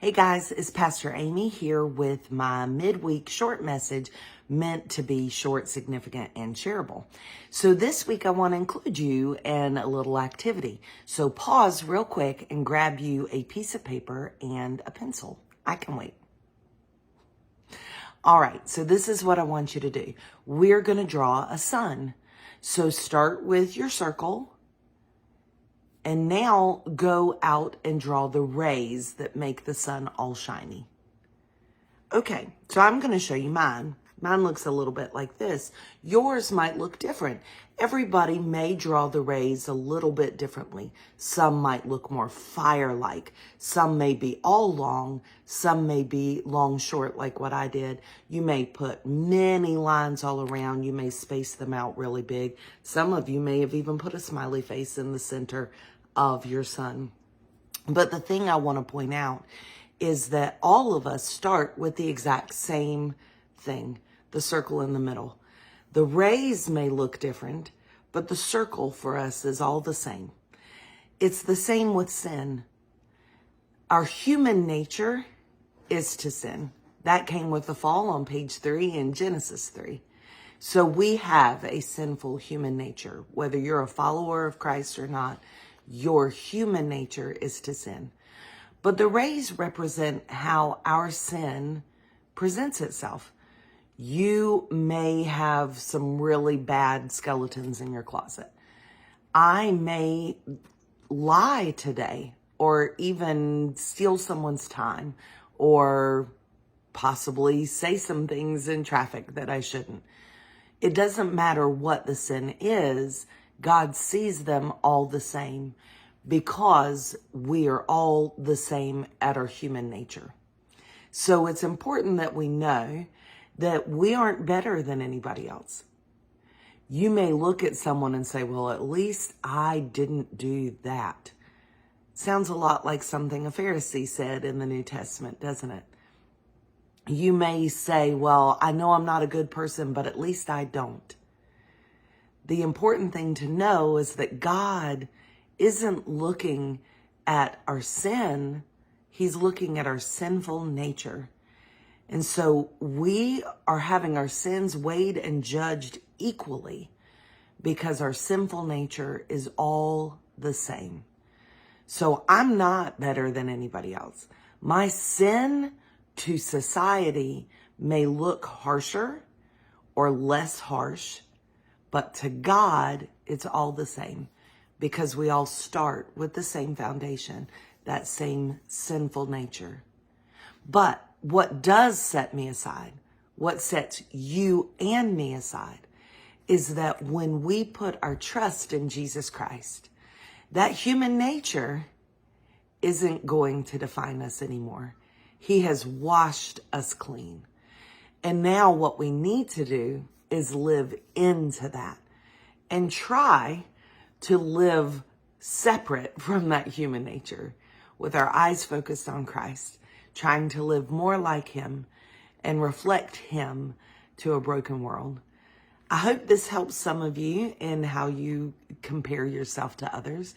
Hey guys, it's Pastor Amy here with my midweek short message meant to be short, significant, and shareable. So this week I want to include you in a little activity. So pause real quick and grab you a piece of paper and a pencil. I can wait. All right, so this is what I want you to do. We're going to draw a sun. So start with your circle. And now go out and draw the rays that make the sun all shiny. Okay, so I'm going to show you mine. Mine looks a little bit like this. Yours might look different. Everybody may draw the rays a little bit differently. Some might look more fire-like. Some may be all long. Some may be long, short, like what I did. You may put many lines all around. You may space them out really big. Some of you may have even put a smiley face in the center of your sun. But the thing I want to point out is that all of us start with the exact same thing, the circle in the middle. The rays may look different, but the circle for us is all the same. It's the same with sin. Our human nature is to sin. That came with the fall on page 3 in Genesis 3. So we have a sinful human nature. Whether you're a follower of Christ or not, your human nature is to sin. But the rays represent how our sin presents itself. You may have some really bad skeletons in your closet. I may lie today, or even steal someone's time, or possibly say some things in traffic that I shouldn't. It doesn't matter what the sin is. God sees them all the same because we are all the same at our human nature. So it's important that we know that we aren't better than anybody else. You may look at someone and say, well, at least I didn't do that. Sounds a lot like something a Pharisee said in the New Testament, doesn't it? You may say, well, I know I'm not a good person, but at least I don't. The important thing to know is that God isn't looking at our sin. He's looking at our sinful nature. And so we are having our sins weighed and judged equally because our sinful nature is all the same. So I'm not better than anybody else. My sin to society may look harsher or less harsh, but to God, it's all the same because we all start with the same foundation, that same sinful nature. But what does set me aside, what sets you and me aside, is that when we put our trust in Jesus Christ, that human nature isn't going to define us anymore. He has washed us clean. And now what we need to do is live into that and try to live separate from that human nature with our eyes focused on Christ, trying to live more like him and reflect him to a broken world. I hope this helps some of you in how you compare yourself to others,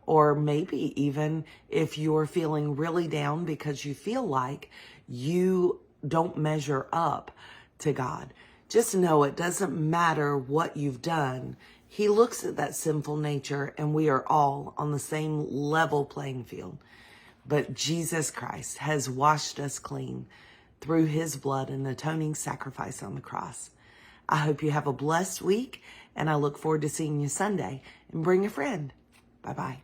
or maybe even if you're feeling really down because you feel like you don't measure up to God. Just know it doesn't matter what you've done. He looks at that sinful nature and we are all on the same level playing field. But Jesus Christ has washed us clean through his blood and atoning sacrifice on the cross. I hope you have a blessed week and I look forward to seeing you Sunday, and bring a friend. Bye-bye.